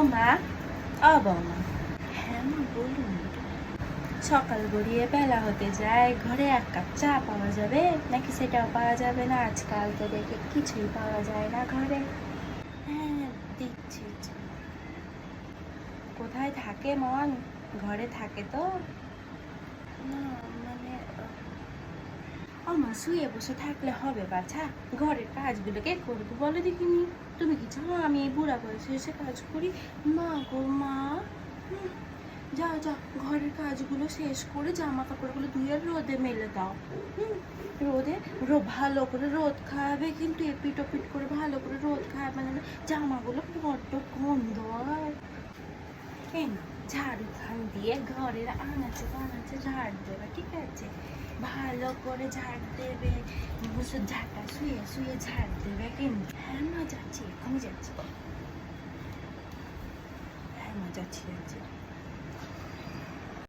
বৌমা, ও বৌমা। হ্যাঁ মা বলুন। সকাল গড়িয়ে বেলা হতে যায়, ঘরে এক কাপ চা পাওয়া যাবে নাকি সেটাও পাওয়া যাবে না? আজকাল তো দেখে কিছুই পাওয়া যায় না ঘরে। হ্যাঁ দিচ্ছি। কোথায় থাকে মন? ঘরে থাকে তো? না মানে আমার শুয়ে বসে থাকলে হবে বাছা? ঘরের কাজগুলো কে করবো বলো দেখিনি? তুমি কি চাও আমি এই বুড়া বয়সে এসে কাজ করি? মা গো মা, যাও যাও ঘরের কাজগুলো শেষ করে জামা কাপড়গুলো ধুয়ে রোদে মেলে দাও। রোদে ভালো করে রোদ খাওয়াবে, কিন্তু এপিট ওপিট করে ভালো করে রোদ খাওয়াবে না, জামাগুলো বড্ড গন্ধ হয়। এই না, ঝাড়ু খান দিয়ে ঘরের আনাচে কানাচে ঝাড় দেবে, ঠিক আছে? ভালো করে ঝাড় দেবে, বসে ঝাঁটা শুয়ে শুয়ে ঝাড় দেবে কিন্তু। হ্যাঁ মা যাচ্ছি, এখনই যাচ্ছি। হ্যাঁ মা যাচ্ছি।